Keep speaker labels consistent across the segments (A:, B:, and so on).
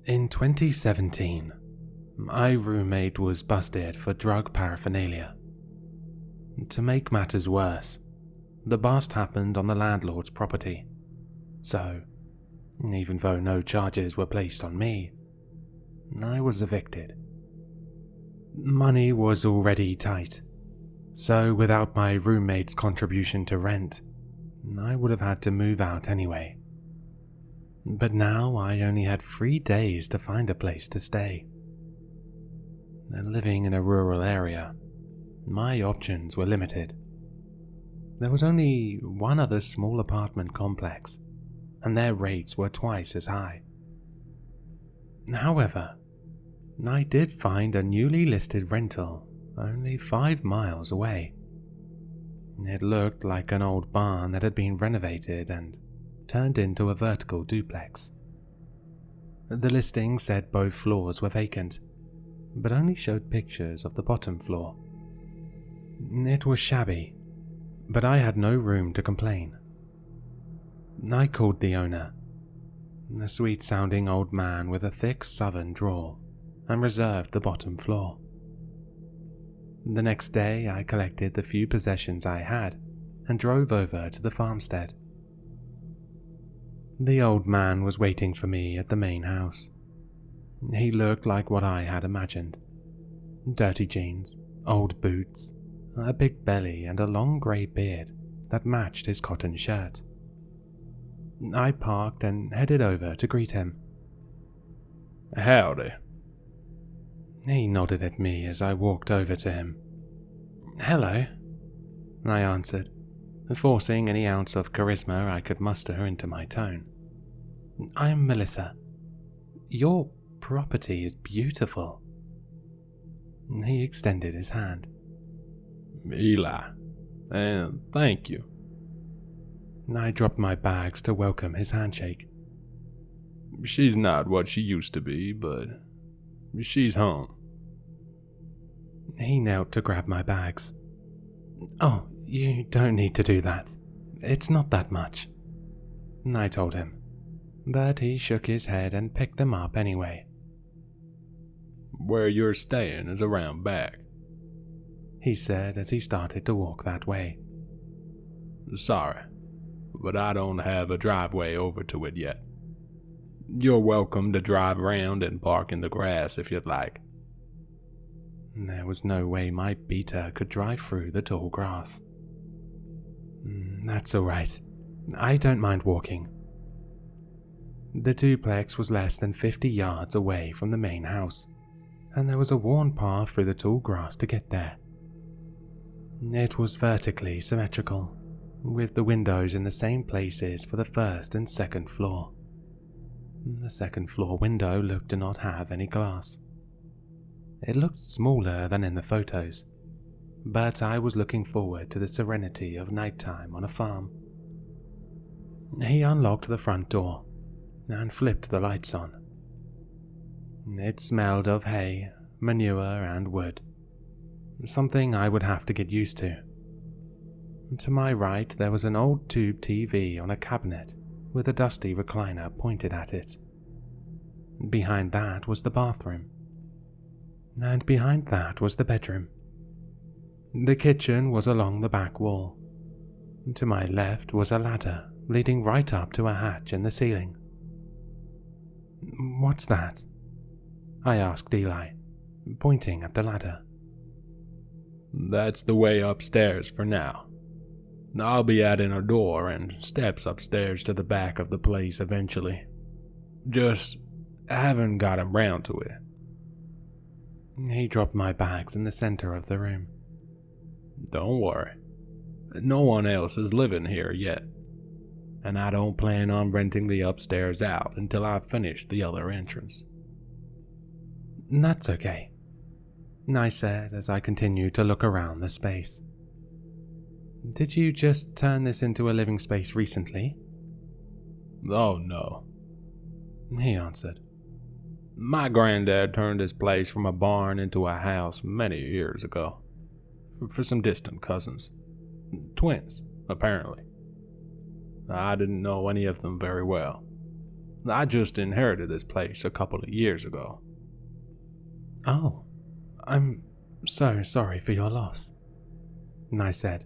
A: In 2017, my roommate was busted for drug paraphernalia. To make matters worse, the bust happened on the landlord's property, so even though no charges were placed on me, I was evicted. Money was already tight, so without my roommate's contribution to rent, I would have had to move out anyway. But now I only had 3 days to find a place to stay. Living in a rural area, my options were limited. There was only one other small apartment complex, and their rates were twice as high. However, I did find a newly listed rental only 5 miles away. It looked like an old barn that had been renovated and turned into a vertical duplex. The listing said both floors were vacant, but only showed pictures of the bottom floor. It was shabby, but I had no room to complain. I called the owner, a sweet-sounding old man with a thick southern drawl, and reserved the bottom floor. The next day I collected the few possessions I had and drove over to the farmstead. The old man was waiting for me at the main house. He looked like what I had imagined. Dirty jeans, old boots, a big belly and a long grey beard that matched his cotton shirt. I parked and headed over to greet him.
B: "Howdy."
A: He nodded at me as I walked over to him. "Hello," I answered, forcing any ounce of charisma I could muster into my tone. "I'm Melissa. Your property is beautiful." He extended his hand.
B: "Eli, and thank you."
A: I dropped my bags to welcome his handshake.
B: "She's not what she used to be, but she's home."
A: He knelt to grab my bags. "Oh, you don't need to do that. It's not that much," I told him, but he shook his head and picked them up anyway.
B: "Where you're staying is around back,"
A: he said as he started to walk that way.
B: "Sorry, but I don't have a driveway over to it yet. You're welcome to drive around and park in the grass if you'd like."
A: There was no way my beater could drive through the tall grass. "That's all right. I don't mind walking." The duplex was less than 50 yards away from the main house, and there was a worn path through the tall grass to get there. It was vertically symmetrical, with the windows in the same places for the first and second floor. The second floor window looked to not have any glass. It looked smaller than in the photos, but I was looking forward to the serenity of nighttime on a farm. He unlocked the front door and flipped the lights on. It smelled of hay, manure, and wood, something I would have to get used to. To my right, there was an old tube TV on a cabinet with a dusty recliner pointed at it. Behind that was the bathroom, and behind that was the bedroom. The kitchen was along the back wall. To my left was a ladder leading right up to a hatch in the ceiling. "What's that?" I asked Eli, pointing at the ladder.
B: "That's the way upstairs for now. I'll be adding a door and steps upstairs to the back of the place eventually. Just haven't got 'em round to it."
A: He dropped my bags in the center of the room.
B: "Don't worry. No one else is living here yet, and I don't plan on renting the upstairs out until I've finished the other entrance."
A: "That's okay," I said as I continued to look around the space. "Did you just turn this into a living space recently?"
B: "Oh no,"
A: he answered.
B: "My granddad turned this place from a barn into a house many years ago. For some distant cousins. Twins, apparently. I didn't know any of them very well. I just inherited this place a couple of years ago.
A: Oh, I'm so sorry for your loss, I said,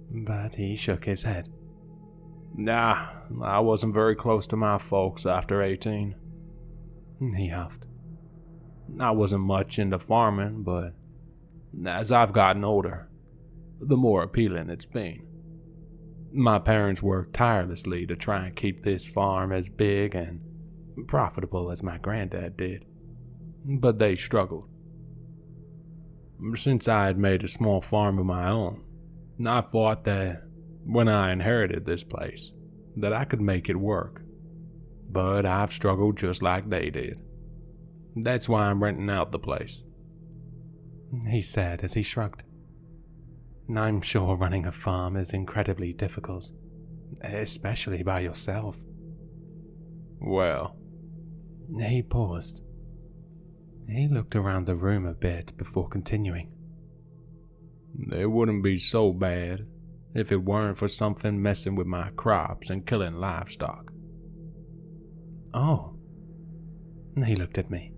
A: but he shook his head.
B: Nah, I wasn't very close to my folks after 18.
A: He huffed.
B: I wasn't much into farming, but as I've gotten older, the more appealing it's been. My parents worked tirelessly to try and keep this farm as big and profitable as my granddad did, but they struggled. Since I had made a small farm of my own, I thought that when I inherited this place, that I could make it work. But I've struggled just like they did. That's why I'm renting out the place,
A: he said as he shrugged. I'm sure running a farm is incredibly difficult, especially by yourself.
B: Well,
A: he paused. He looked around the room a bit before continuing.
B: It wouldn't be so bad if it weren't for something messing with my crops and killing livestock.
A: Oh, he looked at me.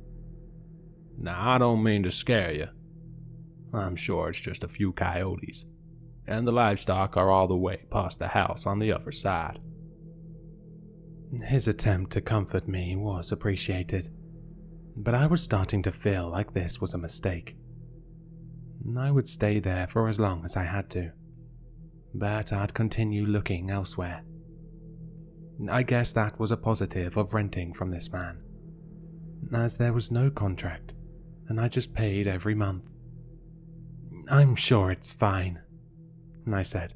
B: Now, I don't mean to scare you. I'm sure it's just a few coyotes, and the livestock are all the way past the house on the other side.
A: His attempt to comfort me was appreciated, but I was starting to feel like this was a mistake. I would stay there for as long as I had to, but I'd continue looking elsewhere. I guess that was a positive of renting from this man, as there was no contract, and I just paid every month. I'm sure it's fine, I said,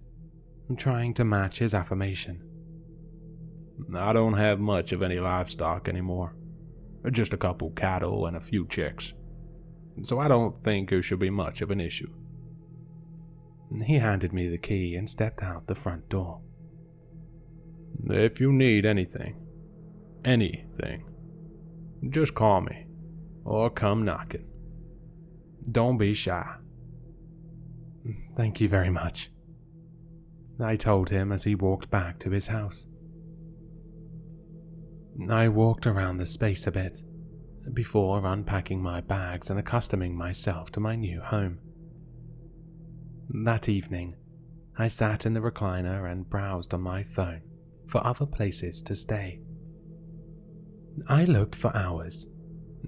A: trying to match his affirmation.
B: I don't have much of any livestock anymore, just a couple cattle and a few chicks, so I don't think it should be much of an issue.
A: He handed me the key and stepped out the front door.
B: If you need anything, just call me or come knocking. Don't be shy.
A: Thank you very much, I told him as he walked back to his house. I walked around the space a bit before unpacking my bags and accustoming myself to my new home. That evening, I sat in the recliner and browsed on my phone for other places to stay. I looked for hours,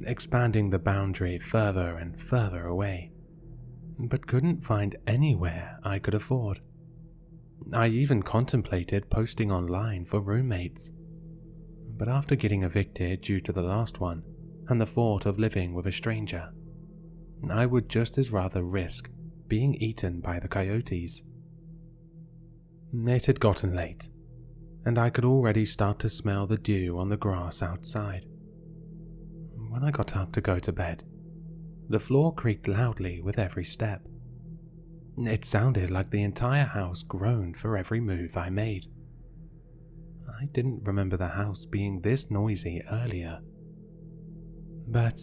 A: expanding the boundary further and further away, but couldn't find anywhere I could afford. I even contemplated posting online for roommates, but after getting evicted due to the last one and the thought of living with a stranger, I would just as rather risk being eaten by the coyotes. It had gotten late, and I could already start to smell the dew on the grass outside. When I got up to go to bed, the floor creaked loudly with every step. It sounded like the entire house groaned for every move I made. I didn't remember the house being this noisy earlier. But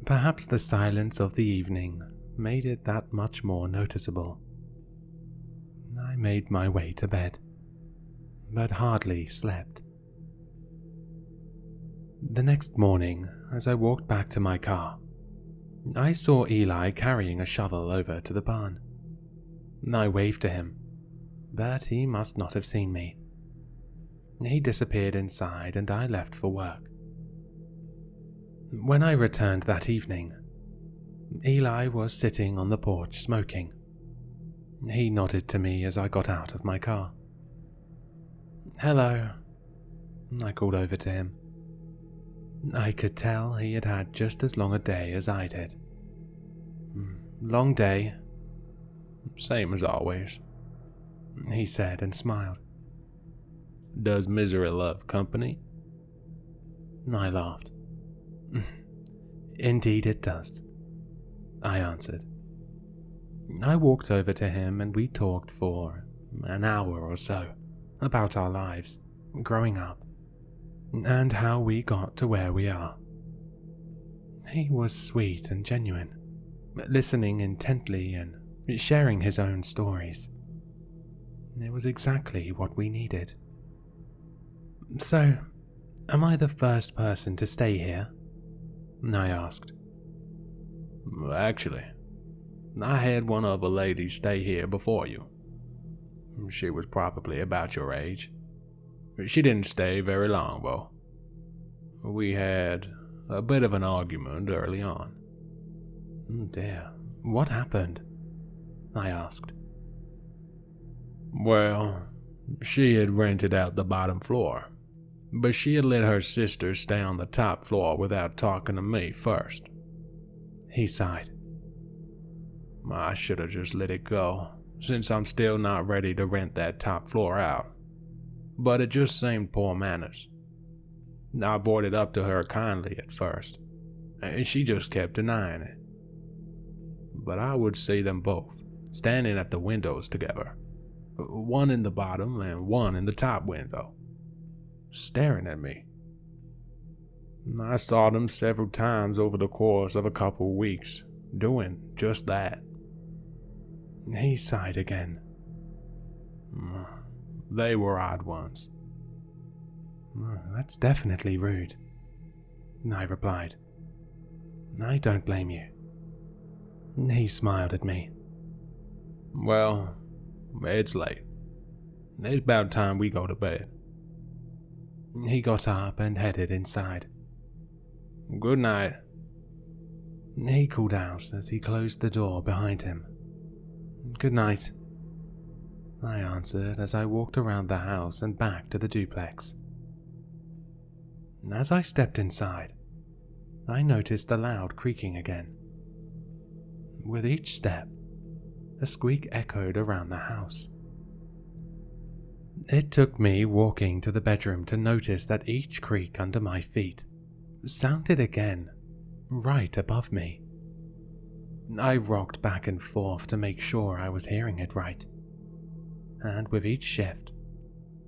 A: perhaps the silence of the evening made it that much more noticeable. I made my way to bed, but hardly slept. The next morning, as I walked back to my car, I saw Eli carrying a shovel over to the barn. I waved to him, but he must not have seen me. He disappeared inside and I left for work. When I returned that evening, Eli was sitting on the porch smoking. He nodded to me as I got out of my car. "Hello," I called over to him. I could tell he had had just as long a day as I did. "Long day."
B: "Same as always,"
A: he said and smiled.
B: "Does misery love company?"
A: I laughed. "Indeed it does," I answered. I walked over to him and we talked for an hour or so about our lives, growing up, and how we got to where we are. He was sweet and genuine, listening intently and sharing his own stories. It was exactly what we needed. "So, Am I the first person to stay here? I asked.
B: Actually, I had one other lady stay here before you. She was probably about your age. She didn't stay very long, though. We had a bit of an argument early on.
A: Dear, what happened? I asked.
B: Well, she had rented out the bottom floor, but she had let her sister stay on the top floor without talking to me first.
A: He sighed.
B: I should have just let it go, since I'm still not ready to rent that top floor out. But it just seemed poor manners. I brought it up to her kindly at first, and she just kept denying it. But I would see them both, standing at the windows together, one in the bottom and one in the top window, staring at me. I saw them several times over the course of a couple of weeks, doing just that.
A: He sighed again.
B: They were odd ones.
A: That's definitely rude, I replied. I don't blame you. He smiled at me.
B: Well, it's late. It's about time we go to bed.
A: He got up and headed inside.
B: Good night.
A: He called out as he closed the door behind him. Good night, I answered as I walked around the house and back to the duplex. As I stepped inside, I noticed the loud creaking again. With each step, a squeak echoed around the house. It took me walking to the bedroom to notice that each creak under my feet sounded again, right above me. I rocked back and forth to make sure I was hearing it right, and with each shift,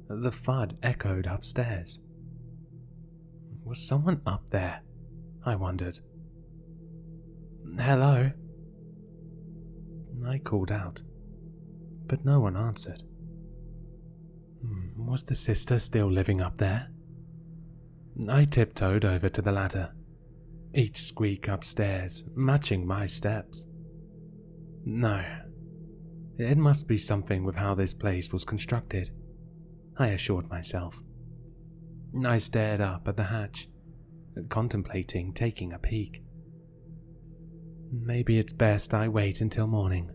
A: the thud echoed upstairs. Was someone up there? I wondered. Hello? I called out, but no one answered. Was the sister still living up there? I tiptoed over to the ladder, each squeak upstairs matching my steps. No, it must be something with how this place was constructed, I assured myself. I stared up at the hatch, contemplating taking a peek. Maybe it's best I wait until morning.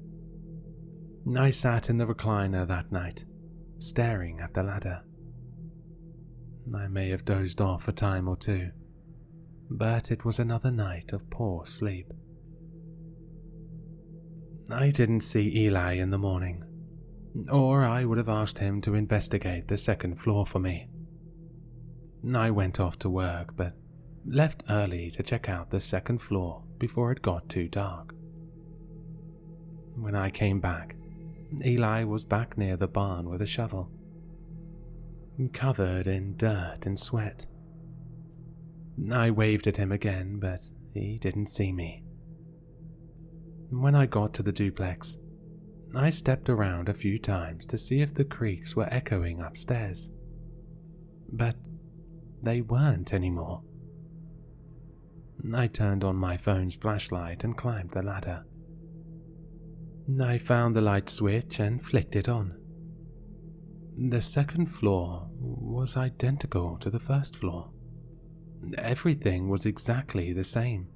A: I sat in the recliner that night, staring at the ladder. I may have dozed off a time or two, but it was another night of poor sleep. I didn't see Eli in the morning, or I would have asked him to investigate the second floor for me. I went off to work, but left early to check out the second floor before it got too dark. When I came back, Eli was back near the barn with a shovel, covered in dirt and sweat. I waved at him again, but he didn't see me. When I got to the duplex, I stepped around a few times to see if the creaks were echoing upstairs, but they weren't anymore. I turned on my phone's flashlight and climbed the ladder. I found the light switch and flicked it on. The second floor was identical to the first floor. Everything was exactly the same,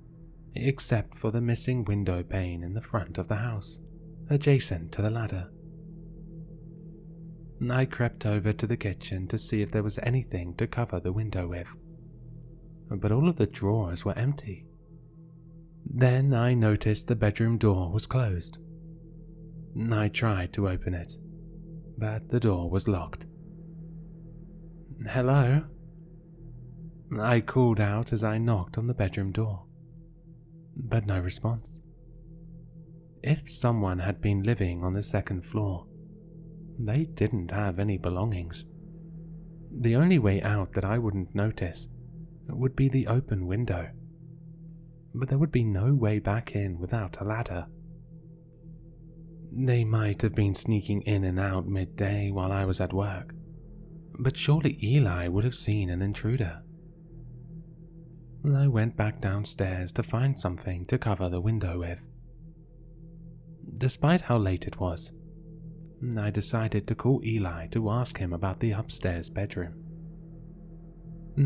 A: except for the missing window pane in the front of the house, adjacent to the ladder. I crept over to the kitchen to see if there was anything to cover the window with, but all of the drawers were empty. Then I noticed the bedroom door was closed. I tried to open it, but the door was locked. Hello? I called out as I knocked on the bedroom door, but no response. If someone had been living on the second floor, they didn't have any belongings. The only way out that I wouldn't notice would be the open window, but there would be no way back in without a ladder. They might have been sneaking in and out midday while I was at work, but surely Eli would have seen an intruder I went back downstairs to find something to cover the window with. Despite how late it was, I decided to call Eli to ask him about the upstairs bedroom.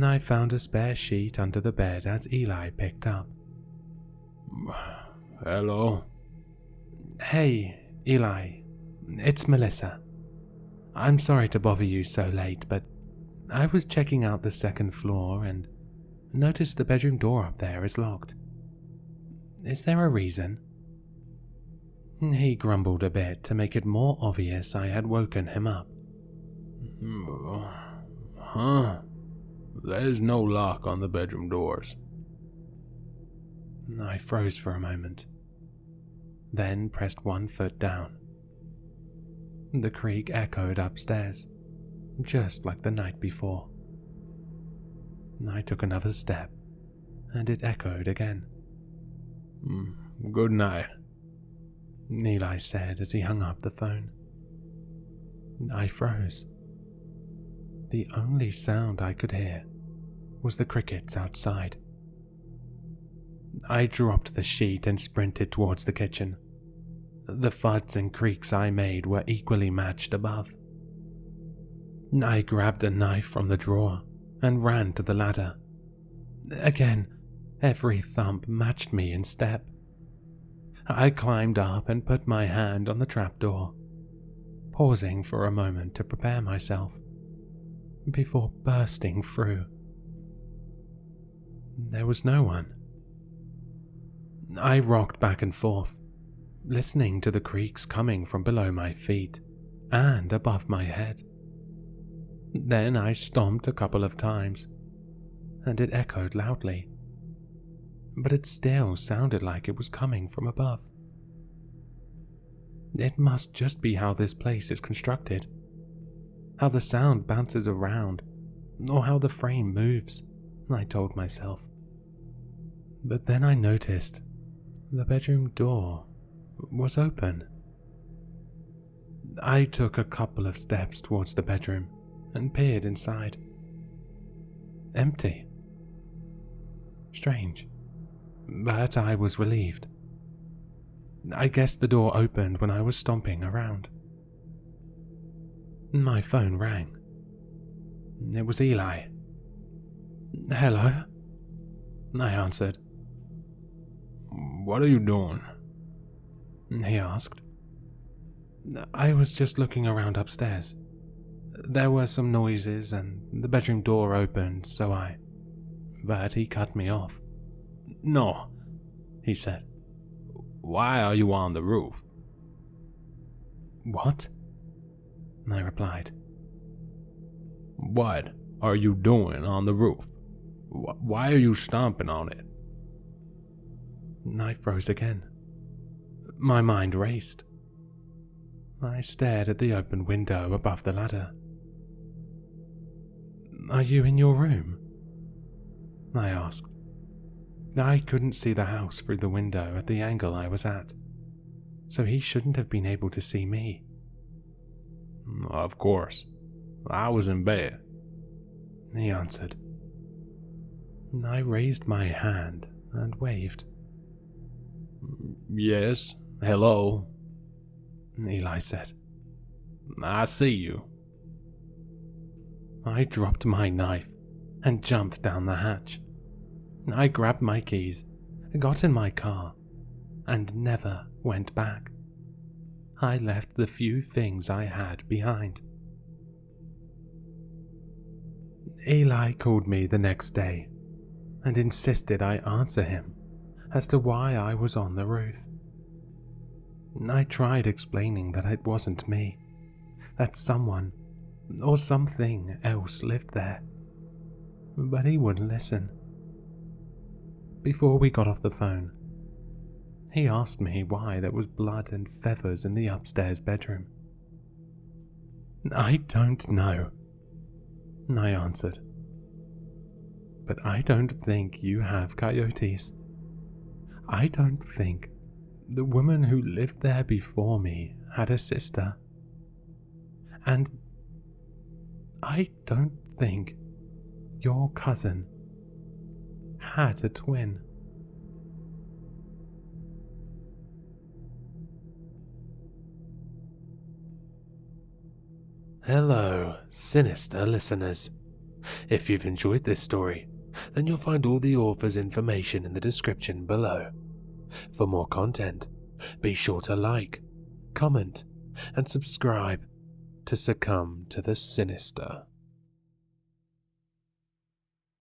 A: I found a spare sheet under the bed as Eli picked up.
B: Hello?
A: Hey, Eli, it's Melissa. I'm sorry to bother you so late, but I was checking out the second floor and noticed the bedroom door up there is locked. Is there a reason? He grumbled a bit to make it more obvious I had woken him up.
B: Huh? There's no lock on the bedroom doors.
A: I froze for a moment, then pressed one foot down. The creak echoed upstairs, just like the night before. I took another step, and it echoed again.
B: Good night,
A: Eli said as he hung up the phone. I froze. The only sound I could hear was the crickets outside. I dropped the sheet and sprinted towards the kitchen. The thuds and creaks I made were equally matched above. I grabbed a knife from the drawer and ran to the ladder. Again, every thump matched me in step. I climbed up and put my hand on the trapdoor, pausing for a moment to prepare myself, before bursting through. There was no one. I rocked back and forth, listening to the creaks coming from below my feet and above my head. Then I stomped a couple of times, and it echoed loudly, but it still sounded like it was coming from above. It must just be how this place is constructed, how the sound bounces around, or how the frame moves, I told myself. But then I noticed the bedroom door was open. I took a couple of steps towards the bedroom and peered inside. Empty. Strange, but I was relieved. I guess the door opened when I was stomping around. My phone rang. It was Eli. Hello? I answered.
B: What are you doing?
A: He asked. I was just looking around upstairs. There were some noises and the bedroom door opened, so I... But he cut me off.
B: No,
A: he said.
B: Why are you on the roof?
A: What? I replied.
B: What are you doing on the roof? Why are you stomping on it?
A: I froze again. My mind raced. I stared at the open window above the ladder. Are you in your room? I asked. I couldn't see the house through the window at the angle I was at, so he shouldn't have been able to see me.
B: Of course. I was in bed,
A: he answered. I raised my hand and waved.
B: Yes, hello,
A: Eli said.
B: I see you.
A: I dropped my knife and jumped down the hatch. I grabbed my keys, got in my car, and never went back. I left the few things I had behind. Eli called me the next day and insisted I answer him as to why I was on the roof. I tried explaining that it wasn't me, that someone or something else lived there, but he wouldn't listen. Before we got off the phone, he asked me why there was blood and feathers in the upstairs bedroom. I don't know, I answered. But I don't think you have coyotes. I don't think the woman who lived there before me had a sister. And I don't think your cousin had a twin. Hello, Sinister listeners. If you've enjoyed this story, then you'll find all the author's information in the description below. For more content, be sure to like, comment, and subscribe to succumb to the sinister.